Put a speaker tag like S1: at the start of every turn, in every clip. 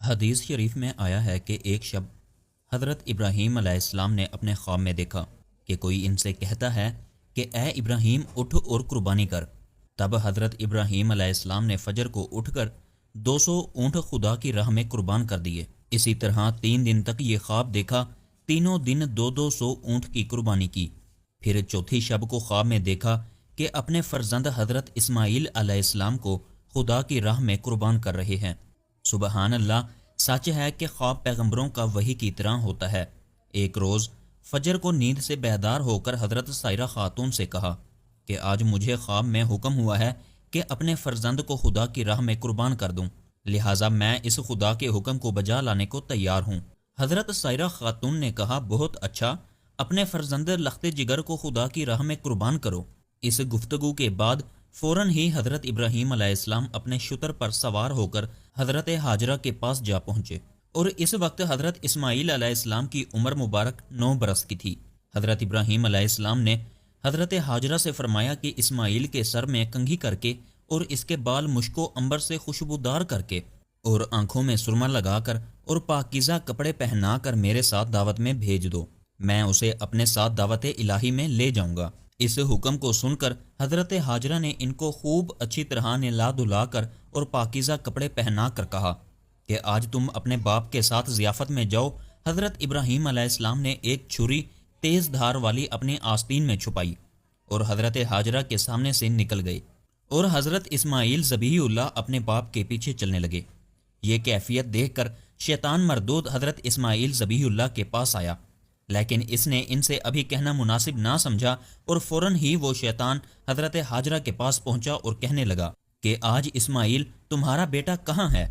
S1: حدیث شریف میں آیا ہے کہ ایک شب حضرت ابراہیم علیہ السلام نے اپنے خواب میں دیکھا کہ کوئی ان سے کہتا ہے کہ اے ابراہیم اٹھ اور قربانی کر۔ تب حضرت ابراہیم علیہ السلام نے فجر کو اٹھ کر 200 اونٹ خدا کی راہ میں قربان کر دیے۔ اسی طرح 3 دن تک یہ خواب دیکھا، تینوں دن 200 اونٹ کی قربانی کی۔ پھر چوتھی شب کو خواب میں دیکھا کہ اپنے فرزند حضرت اسماعیل علیہ السلام کو خدا کی راہ میں قربان کر رہے ہیں۔ سبحان اللہ، سچ ہے کہ خواب پیغمبروں کا وحی کی طرح ہوتا ہے۔ ایک روز فجر کو نیند سے بیدار ہو کر حضرت سائرہ خاتون سے کہا کہ آج مجھے خواب میں حکم ہوا ہے کہ اپنے فرزند کو خدا کی راہ میں قربان کر دوں، لہٰذا میں اس خدا کے حکم کو بجا لانے کو تیار ہوں۔ حضرت سائرہ خاتون نے کہا، بہت اچھا، اپنے فرزند لخت جگر کو خدا کی راہ میں قربان کرو۔ اس گفتگو کے بعد فوراً ہی حضرت ابراہیم علیہ السلام اپنے شتر پر سوار ہو کر حضرت ہاجرہ کے پاس جا پہنچے، اور اس وقت حضرت اسماعیل علیہ السلام کی عمر مبارک 9 برس کی تھی۔ حضرت ابراہیم علیہ السلام نے حضرت ہاجرہ سے فرمایا کہ اسماعیل کے سر میں کنگھی کر کے اور اس کے بال مشک و عنبر سے خوشبودار کر کے اور آنکھوں میں سرما لگا کر اور پاکیزہ کپڑے پہنا کر میرے ساتھ دعوت میں بھیج دو، میں اسے اپنے ساتھ دعوت الہی میں لے جاؤں گا۔ اس حکم کو سن کر حضرت ہاجرہ نے ان کو خوب اچھی طرح نہلا دھلا کر اور پاکیزہ کپڑے پہنا کر کہا کہ آج تم اپنے باپ کے ساتھ ضیافت میں جاؤ۔ حضرت ابراہیم علیہ السلام نے ایک چھری تیز دھار والی اپنے آستین میں چھپائی اور حضرت ہاجرہ کے سامنے سے نکل گئے، اور حضرت اسماعیل ذبیح اللہ اپنے باپ کے پیچھے چلنے لگے۔ یہ کیفیت دیکھ کر شیطان مردود حضرت اسماعیل ذبیح اللہ کے پاس آیا، لیکن اس نے ان سے ابھی کہنا مناسب نہ سمجھا، اور فوراً ہی وہ شیطان حضرت ہاجرہ کے پاس پہنچا اور کہنے لگا کہ آج اسماعیل تمہارا بیٹا کہاں ہے؟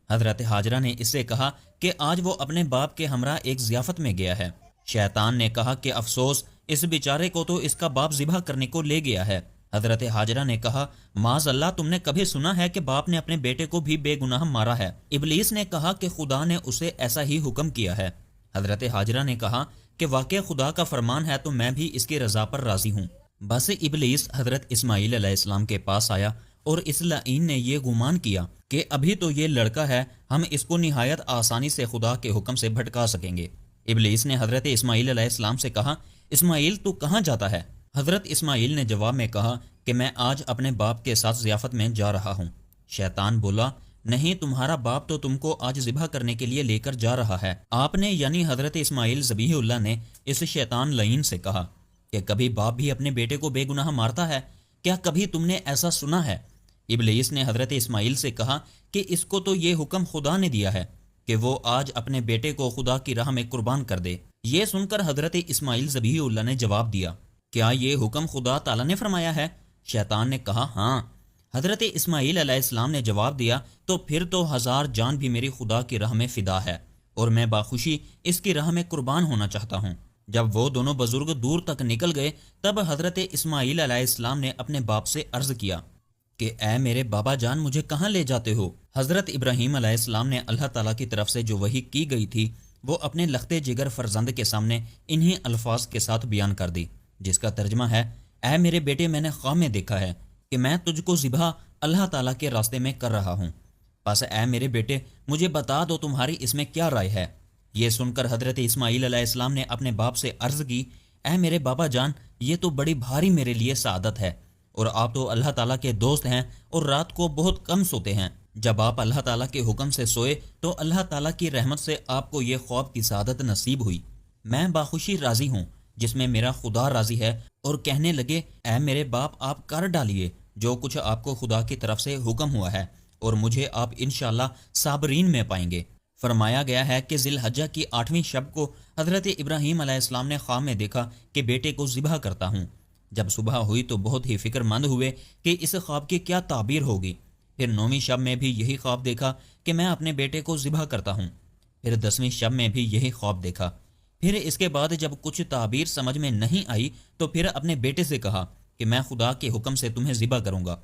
S1: حضرت ہاجرہ نے اس سے کہا کہ آج وہ اپنے باپ کے ہمراہ ایک ضیافت میں گیا ہے۔ شیطان نے کہا کہ افسوس، اس بیچارے کو تو اس کا باپ ذبح کرنے کو لے گیا ہے۔ حضرت ہاجرہ نے کہا، معاذ اللہ، تم نے کبھی سنا ہے کہ باپ نے اپنے بیٹے کو بھی بے گناہ مارا ہے؟ ابلیس نے کہا کہ خدا نے اسے ایسا ہی حکم کیا ہے۔ حضرت ہاجرہ نے کہا کہ واقع خدا کا فرمان ہے تو میں بھی اس کی رضا پر راضی ہوں۔ بس ابلیس حضرت اسماعیل علیہ السلام کے پاس آیا، اور اس لعین نے یہ گمان کیا کہ ابھی تو یہ لڑکا ہے، ہم اس کو نہایت آسانی سے خدا کے حکم سے بھٹکا سکیں گے۔ ابلیس نے حضرت اسماعیل علیہ السلام سے کہا، اسماعیل تو کہاں جاتا ہے؟ حضرت اسماعیل نے جواب میں کہا کہ میں آج اپنے باپ کے ساتھ ضیافت میں جا رہا ہوں۔ شیطان بولا، نہیں، تمہارا باپ تو تم کو آج ذبح کرنے کے لیے لے کر جا رہا ہے۔ آپ نے یعنی حضرت اسماعیل ذبیح اللہ نے اس شیطان لعین سے کہا کہ کبھی باپ بھی اپنے بیٹے کو بے گناہ مارتا ہے؟ کیا کبھی تم نے ایسا سنا ہے؟ ابلیس نے حضرت اسماعیل سے کہا کہ اس کو تو یہ حکم خدا نے دیا ہے کہ وہ آج اپنے بیٹے کو خدا کی راہ میں قربان کر دے۔ یہ سن کر حضرت اسماعیل ذبیح اللہ نے جواب دیا، کیا یہ حکم خدا تعالیٰ نے فرمایا ہے؟ شیطان نے کہا، ہاں۔ حضرت اسماعیل علیہ السلام نے جواب دیا، تو پھر تو 1000 جان بھی میری خدا کی راہ میں فدا ہے، اور میں باخوشی اس کی راہ میں قربان ہونا چاہتا ہوں۔ جب وہ دونوں بزرگ دور تک نکل گئے، تب حضرت اسماعیل علیہ السلام نے اپنے باپ سے عرض کیا کہ اے میرے بابا جان، مجھے کہاں لے جاتے ہو؟ حضرت ابراہیم علیہ السلام نے اللہ تعالیٰ کی طرف سے جو وحی کی گئی تھی وہ اپنے لخت جگر فرزند کے سامنے انہی الفاظ کے ساتھ بیان کر دی، جس کا ترجمہ ہے، اے میرے بیٹے، میں نے خواب میں دیکھا ہے کہ میں تجھ کو ذبح اللہ تعالیٰ کے راستے میں کر رہا ہوں، بس اے میرے بیٹے، مجھے بتا دو تمہاری اس میں کیا رائے ہے؟ یہ سن کر حضرت اسماعیل علیہ السلام نے اپنے باپ سے عرض کی، اے میرے بابا جان، یہ تو بڑی بھاری میرے لیے سعادت ہے، اور آپ تو اللہ تعالیٰ کے دوست ہیں اور رات کو بہت کم سوتے ہیں۔ جب آپ اللہ تعالیٰ کے حکم سے سوئے تو اللہ تعالیٰ کی رحمت سے آپ کو یہ خواب کی سعادت نصیب ہوئی۔ میں باخوشی راضی ہوں جس میں میرا خدا راضی ہے۔ اور کہنے لگے، اے میرے باپ، آپ کر ڈالیے جو کچھ آپ کو خدا کی طرف سے حکم ہوا ہے، اور مجھے آپ انشاءاللہ صابرین میں پائیں گے۔ فرمایا گیا ہے کہ ذی الحجہ کی 8ویں شب کو حضرت ابراہیم علیہ السلام نے خواب میں دیکھا کہ بیٹے کو ذبح کرتا ہوں۔ جب صبح ہوئی تو بہت ہی فکر مند ہوئے کہ اس خواب کی کیا تعبیر ہوگی۔ پھر 9ویں شب میں بھی یہی خواب دیکھا کہ میں اپنے بیٹے کو ذبح کرتا ہوں۔ پھر 10ویں شب میں بھی یہی خواب دیکھا۔ پھر اس کے بعد جب کچھ تعبیر سمجھ میں نہیں آئی تو پھر اپنے بیٹے سے کہا کہ میں خدا کے حکم سے تمہیں ذبح کروں گا۔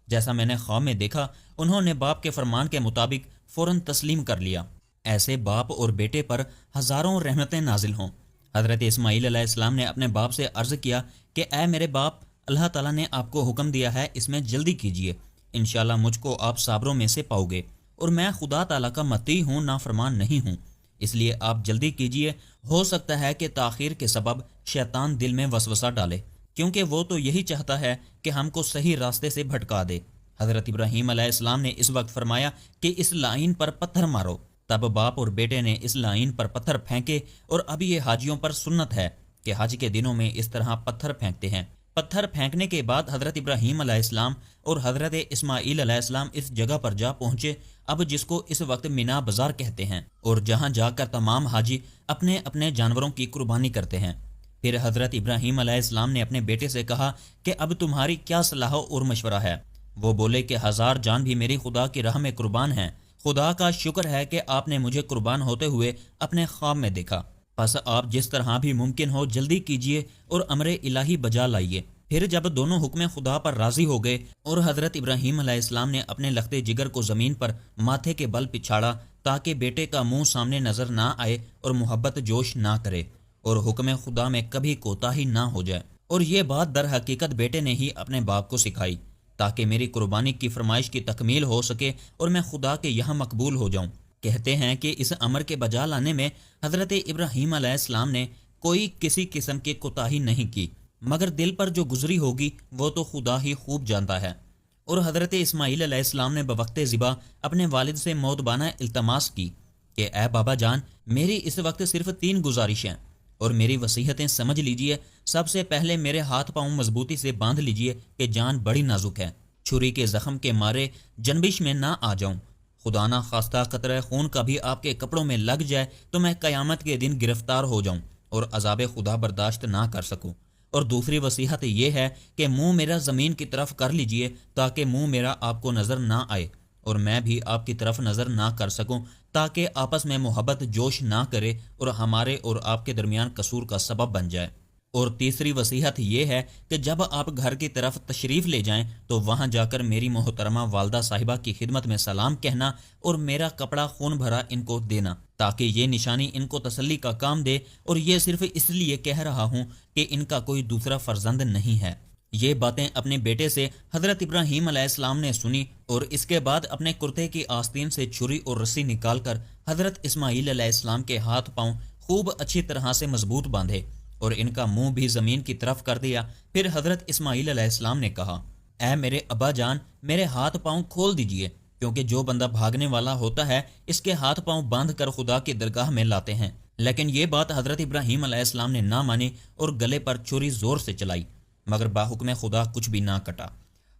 S1: جیسا میں نے خواب میں دیکھا، انہوں نے باپ کے فرمان کے مطابق فوراً تسلیم کر لیا۔ ایسے باپ اور بیٹے پر ہزاروں رحمتیں نازل ہوں۔ حضرت اسماعیل علیہ السلام نے اپنے باپ سے عرض کیا کہ اے میرے باپ، اللہ تعالیٰ نے آپ کو حکم دیا ہے، اس میں جلدی کیجیے، انشاءاللہ مجھ کو آپ صابروں میں سے پاؤ گے۔ اور میں خدا تعالیٰ کا مطیع ہوں، نافرمان نہیں ہوں، اس لیے آپ جلدی کیجئے، ہو سکتا ہے کہ تاخیر کے سبب شیطان دل میں وسوسہ ڈالے، کیونکہ وہ تو یہی چاہتا ہے کہ ہم کو صحیح راستے سے بھٹکا دے۔ حضرت ابراہیم علیہ السلام نے اس وقت فرمایا کہ اس لائن پر پتھر مارو۔ تب باپ اور بیٹے نے اس لائن پر پتھر پھینکے، اور اب یہ حاجیوں پر سنت ہے کہ حج کے دنوں میں اس طرح پتھر پھینکتے ہیں۔ پتھر پھینکنے کے بعد حضرت ابراہیم علیہ السلام اور حضرت اسماعیل علیہ السلام اس جگہ پر جا پہنچے، اب جس کو اس وقت مینا بازار کہتے ہیں، اور جہاں جا کر تمام حاجی اپنے اپنے جانوروں کی قربانی کرتے ہیں۔ پھر حضرت ابراہیم علیہ السلام نے اپنے بیٹے سے کہا کہ اب تمہاری کیا صلاح اور مشورہ ہے؟ وہ بولے کہ 1000 جان بھی میری خدا کی راہ میں قربان ہیں۔ خدا کا شکر ہے کہ آپ نے مجھے قربان ہوتے ہوئے اپنے خواب میں دیکھا، پس آپ جس طرح بھی ممکن ہو جلدی کیجئے اور امر الہی بجا لائیے۔ پھر جب دونوں حکم خدا پر راضی ہو گئے اور حضرت ابراہیم علیہ السلام نے اپنے لختے جگر کو زمین پر ماتھے کے بل پچھاڑا تاکہ بیٹے کا منہ سامنے نظر نہ آئے اور محبت جوش نہ کرے اور حکم خدا میں کبھی کوتاہی نہ ہو جائے، اور یہ بات در حقیقت بیٹے نے ہی اپنے باپ کو سکھائی تاکہ میری قربانی کی فرمائش کی تکمیل ہو سکے اور میں خدا کے یہاں مقبول ہو جاؤں۔ کہتے ہیں کہ اس امر کے بجا لانے میں حضرت ابراہیم علیہ السلام نے کوئی کسی قسم کی کوتاہی نہیں کی، مگر دل پر جو گزری ہوگی وہ تو خدا ہی خوب جانتا ہے۔ اور حضرت اسماعیل علیہ السلام نے بوقت ذبح اپنے والد سے مودبانہ التماس کی کہ اے بابا جان، میری اس وقت صرف 3 گزارشیں اور میری وصیتیں سمجھ لیجئے۔ سب سے پہلے میرے ہاتھ پاؤں مضبوطی سے باندھ لیجئے کہ جان بڑی نازک ہے، چھری کے زخم کے مارے جنبش میں نہ آ جاؤں، خدا نہ خواستہ قطرہ خون کا بھی آپ کے کپڑوں میں لگ جائے تو میں قیامت کے دن گرفتار ہو جاؤں اور عذاب خدا برداشت نہ کر سکوں۔ اور دوسری وصیحت یہ ہے کہ منہ میرا زمین کی طرف کر لیجئے تاکہ منہ میرا آپ کو نظر نہ آئے اور میں بھی آپ کی طرف نظر نہ کر سکوں، تاکہ آپس میں محبت جوش نہ کرے اور ہمارے اور آپ کے درمیان قصور کا سبب بن جائے۔ اور تیسری وصیحت یہ ہے کہ جب آپ گھر کی طرف تشریف لے جائیں تو وہاں جا کر میری محترمہ والدہ صاحبہ کی خدمت میں سلام کہنا اور میرا کپڑا خون بھرا ان کو دینا، تاکہ یہ نشانی ان کو تسلی کا کام دے، اور یہ صرف اس لیے کہہ رہا ہوں کہ ان کا کوئی دوسرا فرزند نہیں ہے۔ یہ باتیں اپنے بیٹے سے حضرت ابراہیم علیہ السلام نے سنی، اور اس کے بعد اپنے کرتے کی آستین سے چھری اور رسی نکال کر حضرت اسماعیل علیہ السلام کے ہاتھ پاؤں خوب اچھی طرح سے مضبوط باندھے اور ان کا منہ بھی زمین کی طرف کر دیا۔ پھر حضرت اسماعیل علیہ السلام نے کہا، اے میرے ابا جان، میرے ہاتھ پاؤں کھول دیجئے، کیونکہ جو بندہ بھاگنے والا ہوتا ہے اس کے ہاتھ پاؤں باندھ کر خدا کی درگاہ میں لاتے ہیں۔ لیکن یہ بات حضرت ابراہیم علیہ السلام نے نہ مانی اور گلے پر چھری زور سے چلائی، مگر باحکم خدا کچھ بھی نہ کٹا۔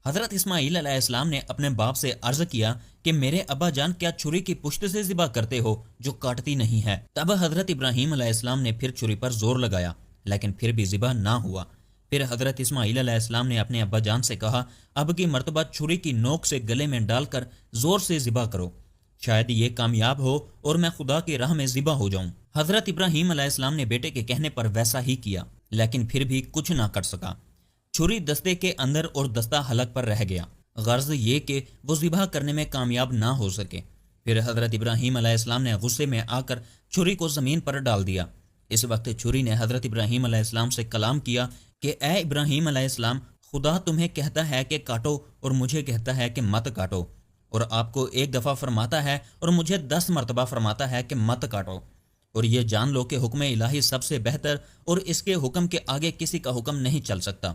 S1: حضرت اسماعیل علیہ السلام نے اپنے باپ سے عرض کیا کہ میرے ابا جان، کیا چھری کی پشت سے ذبح کرتے ہو جو کاٹتی نہیں ہے؟ تب حضرت ابراہیم علیہ السلام نے پھر چھری پر زور لگایا، لیکن پھر بھی ذبح نہ ہوا۔ پھر حضرت اسماعیل علیہ السلام نے اپنے ابا جان سے کہا، اب کی مرتبہ چھری کی نوک سے گلے میں ڈال کر زور سے ذبح کرو، شاید یہ کامیاب ہو اور میں خدا کی راہ میں ذبح ہو جاؤں۔ حضرت ابراہیم علیہ السلام نے بیٹے کے کہنے پر ویسا ہی کیا، لیکن پھر بھی کچھ نہ کر سکا۔ چھری دستے کے اندر اور دستہ حلق پر رہ گیا، غرض یہ کہ وہ ذبح کرنے میں کامیاب نہ ہو سکے۔ پھر حضرت ابراہیم علیہ السلام نے غصے میں آ کر چھری کو زمین پر ڈال دیا۔ اس وقت چھری نے حضرت ابراہیم علیہ السلام سے کلام کیا کہ اے ابراہیم علیہ السلام، خدا تمہیں کہتا ہے کہ کاٹو اور مجھے کہتا ہے کہ مت کاٹو، اور آپ کو ایک دفعہ فرماتا ہے اور مجھے 10 مرتبہ فرماتا ہے کہ مت کاٹو، اور یہ جان لو کہ حکم الہی سب سے بہتر اور اس کے حکم کے آگے کسی کا حکم نہیں چل سکتا۔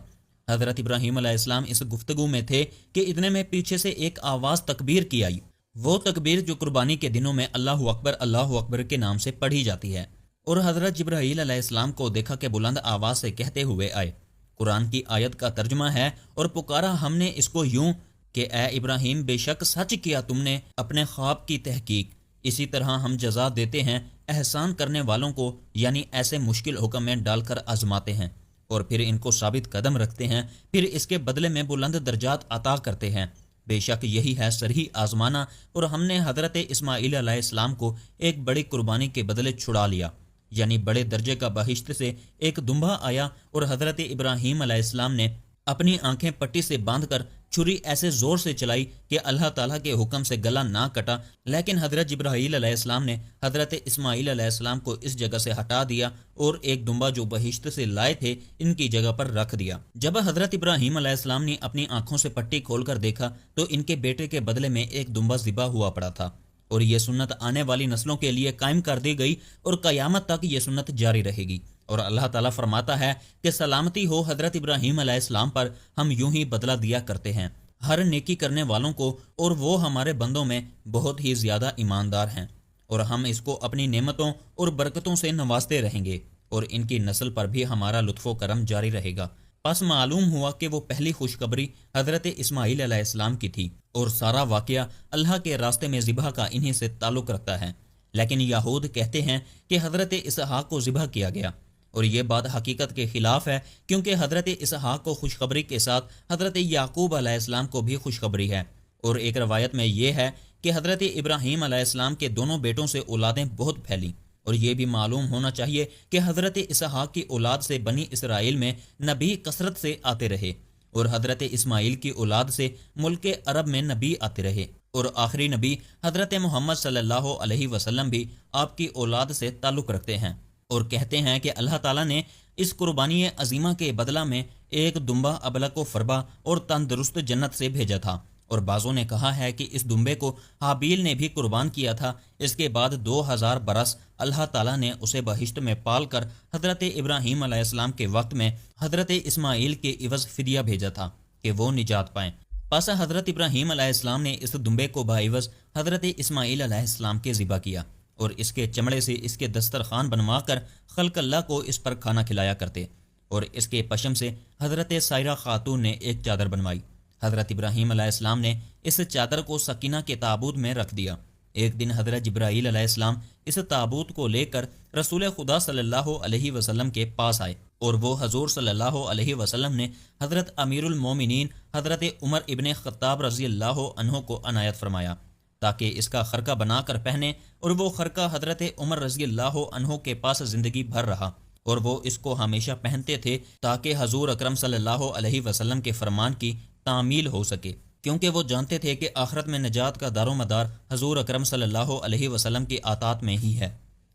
S1: حضرت ابراہیم علیہ السلام اس گفتگو میں تھے کہ اتنے میں پیچھے سے ایک آواز تکبیر کی آئی، وہ تکبیر جو قربانی کے دنوں میں اللہ اکبر کے نام سے پڑھی جاتی ہے، اور حضرت جبرائیل علیہ السلام کو دیکھا کہ بلند آواز سے کہتے ہوئے آئے۔ قرآن کی آیت کا ترجمہ ہے، اور پکارا ہم نے اس کو یوں کہ اے ابراہیم، بے شک سچ کیا تم نے اپنے خواب کی تحقیق، اسی طرح ہم جزا دیتے ہیں احسان کرنے والوں کو، یعنی ایسے مشکل حکم میں ڈال کر آزماتے ہیں اور پھر ان کو ثابت قدم رکھتے ہیں، پھر اس کے بدلے میں بلند درجات عطا کرتے ہیں۔ بے شک یہی ہے صریح آزمانہ، اور ہم نے حضرت اسماعیل علیہ السلام کو ایک بڑی قربانی کے بدلے چھڑا لیا، یعنی بڑے درجے کا بہشت سے ایک دمبا آیا، اور حضرت ابراہیم علیہ السلام نے اپنی آنکھیں پٹی سے باندھ کر چھری ایسے زور سے چلائی کہ اللہ تعالیٰ کے حکم سے گلا نہ کٹا، لیکن حضرت جبرائیل علیہ السلام نے حضرت اسماعیل علیہ السلام کو اس جگہ سے ہٹا دیا اور ایک دمبا جو بہشت سے لائے تھے ان کی جگہ پر رکھ دیا۔ جب حضرت ابراہیم علیہ السلام نے اپنی آنکھوں سے پٹی کھول کر دیکھا تو ان کے بیٹے کے بدلے میں ایک دمبا ذبح ہوا پڑا تھا، اور یہ سنت آنے والی نسلوں کے لیے قائم کر دی گئی اور قیامت تک یہ سنت جاری رہے گی۔ اور اللہ تعالیٰ فرماتا ہے کہ سلامتی ہو حضرت ابراہیم علیہ السلام پر، ہم یوں ہی بدلہ دیا کرتے ہیں ہر نیکی کرنے والوں کو، اور وہ ہمارے بندوں میں بہت ہی زیادہ ایماندار ہیں، اور ہم اس کو اپنی نعمتوں اور برکتوں سے نوازتے رہیں گے، اور ان کی نسل پر بھی ہمارا لطف و کرم جاری رہے گا۔ پس معلوم ہوا کہ وہ پہلی خوشخبری حضرت اسماعیل علیہ السلام کی تھی، اور سارا واقعہ اللہ کے راستے میں ذبح کا انہی سے تعلق رکھتا ہے۔ لیکن یہود کہتے ہیں کہ حضرت اسحاق کو ذبح کیا گیا، اور یہ بات حقیقت کے خلاف ہے، کیونکہ حضرت اسحاق کو خوشخبری کے ساتھ حضرت یعقوب علیہ السلام کو بھی خوشخبری ہے، اور ایک روایت میں یہ ہے کہ حضرت ابراہیم علیہ السلام کے دونوں بیٹوں سے اولادیں بہت پھیلیں، اور یہ بھی معلوم ہونا چاہیے کہ حضرت اسحاق کی اولاد سے بنی اسرائیل میں نبی کثرت سے آتے رہے، اور حضرت اسماعیل کی اولاد سے ملک عرب میں نبی آتے رہے، اور آخری نبی حضرت محمد صلی اللہ علیہ وسلم بھی آپ کی اولاد سے تعلق رکھتے ہیں، اور کہتے ہیں کہ اللہ تعالیٰ نے اس قربانی عظیمہ کے بدلہ میں ایک دمبا ابلق و فربا اور تندرست جنت سے بھیجا تھا، اور بعضوں نے کہا ہے کہ اس دمبے کو حابیل نے بھی قربان کیا تھا۔ اس کے بعد 2000 برس اللہ تعالیٰ نے اسے بہشت میں پال کر حضرت ابراہیم علیہ السلام کے وقت میں حضرت اسماعیل کے عوض فدیہ بھیجا تھا کہ وہ نجات پائیں۔ پس حضرت ابراہیم علیہ السلام نے اس دمبے کو بعوض حضرت اسماعیل علیہ السلام کے ذبح کیا، اور اس کے چمڑے سے اس کے دسترخوان بنوا کر خلق اللہ کو اس پر کھانا کھلایا کرتے، اور اس کے پشم سے حضرت سائرہ خاتون نے ایک چادر بنوائی۔ حضرت ابراہیم علیہ السلام نے اس چادر کو سکینہ کے تابوت میں رکھ دیا۔ ایک دن حضرت جبرائیل علیہ السلام اس تابوت کو لے کر رسول خدا صلی اللہ علیہ وسلم کے پاس آئے، اور وہ حضور صلی اللہ علیہ وسلم نے حضرت امیر المومنین حضرت عمر ابن خطاب رضی اللہ عنہ کو عنایت فرمایا تاکہ اس کا خرقہ بنا کر پہنے، اور وہ خرقہ حضرت عمر رضی اللہ عنہ کے پاس زندگی بھر رہا، اور وہ اس کو ہمیشہ پہنتے تھے تاکہ حضور اکرم صلی اللہ علیہ وسلم کے فرمان کی تعمیل ہو سکے، کیونکہ وہ جانتے تھے کہ آخرت میں نجات کا دار و مدار حضور اکرم صلی اللہ علیہ وسلم کی عطاعت میں ہی ہے۔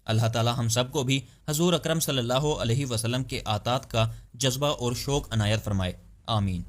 S1: اللہ تعالی ہم سب کو بھی حضور اکرم صلی اللہ علیہ وسلم کے عطاعت کا جذبہ اور شوق عنایت فرمائے، آمین۔